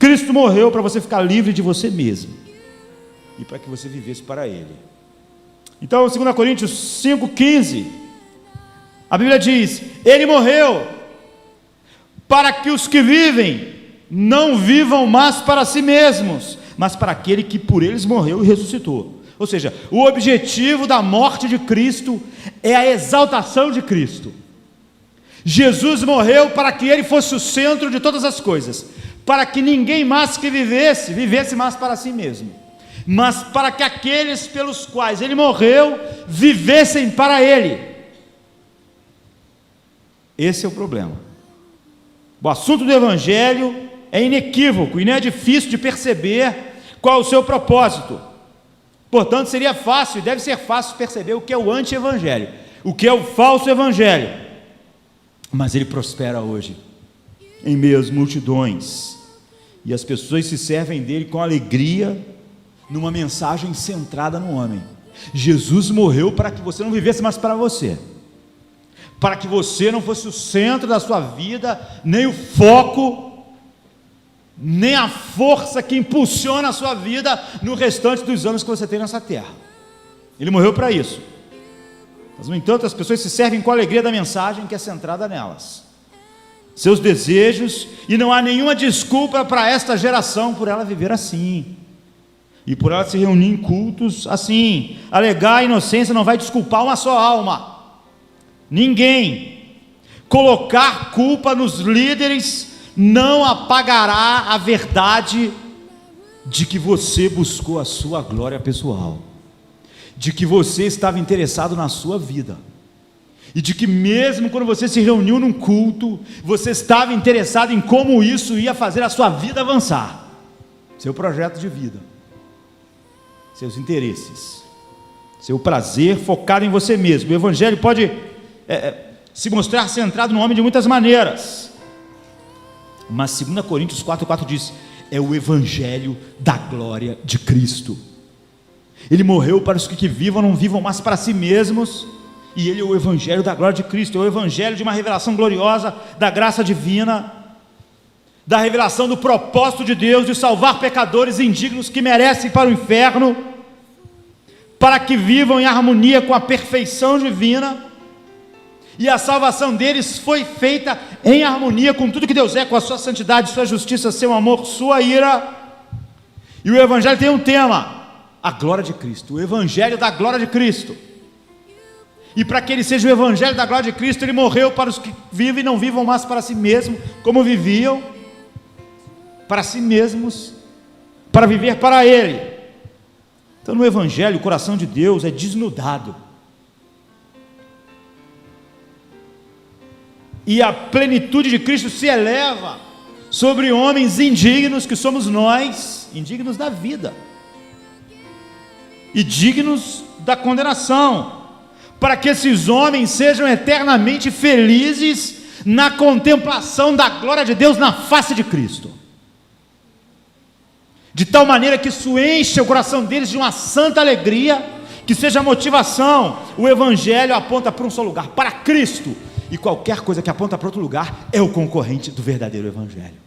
Cristo morreu para você ficar livre de você mesmo e para que você vivesse para Ele. Então, 2 Coríntios 5,15, a Bíblia diz: Ele morreu para que os que vivem não vivam mais para si mesmos, mas para aquele que por eles morreu e ressuscitou. Ou seja, o objetivo da morte de Cristo é a exaltação de Cristo. Jesus morreu para que Ele fosse o centro de todas as coisas, para que ninguém mais que vivesse mais para si mesmo, mas para que aqueles pelos quais Ele morreu, vivessem para Ele. Esse é o problema. O assunto do Evangelho é inequívoco e não é difícil de perceber qual é o seu propósito. Portanto, seria fácil, deve ser fácil perceber o que é o anti-evangelho, o que é o falso evangelho. Mas ele prospera hoje, em meio às multidões, e as pessoas se servem dele com alegria, numa mensagem centrada no homem. Jesus morreu para que você não vivesse mais para você, para que você não fosse o centro da sua vida, nem o foco, nem a força que impulsiona a sua vida no restante dos anos que você tem nessa terra. Ele morreu para isso. Mas, no entanto, as pessoas se servem com alegria da mensagem que é centrada nelas, seus desejos, e não há nenhuma desculpa para esta geração por ela viver assim, e por ela se reunir em cultos assim. Alegar a inocência não vai desculpar uma só alma, ninguém. Colocar culpa nos líderes não apagará a verdade de que você buscou a sua glória pessoal, de que você estava interessado na sua vida, e de que mesmo quando você se reuniu num culto, você estava interessado em como isso ia fazer a sua vida avançar, seu projeto de vida, seus interesses, seu prazer focado em você mesmo. O Evangelho pode se mostrar centrado no homem de muitas maneiras, mas 2 Coríntios 4,4 diz: é o Evangelho da glória de Cristo. Ele morreu para os que vivam, não vivam mais para si mesmos, e Ele é o Evangelho da glória de Cristo, é o Evangelho de uma revelação gloriosa da graça divina, da revelação do propósito de Deus de salvar pecadores indignos que merecem para o inferno, para que vivam em harmonia com a perfeição divina. E a salvação deles foi feita em harmonia com tudo que Deus é, com a sua santidade, sua justiça, seu amor, sua ira. E o Evangelho tem um tema: a glória de Cristo, o Evangelho da glória de Cristo. E para que ele seja o Evangelho da glória de Cristo, ele morreu para os que vivem e não vivam mais para si mesmos, como viviam, para si mesmos, para viver para Ele. Então, no Evangelho, o coração de Deus é desnudado, e a plenitude de Cristo se eleva sobre homens indignos, que somos nós, indignos da vida e dignos da condenação, para que esses homens sejam eternamente felizes na contemplação da glória de Deus na face de Cristo, de tal maneira que isso enche o coração deles de uma santa alegria, que seja a motivação. O Evangelho aponta para um só lugar, para Cristo, e qualquer coisa que aponta para outro lugar é o concorrente do verdadeiro Evangelho.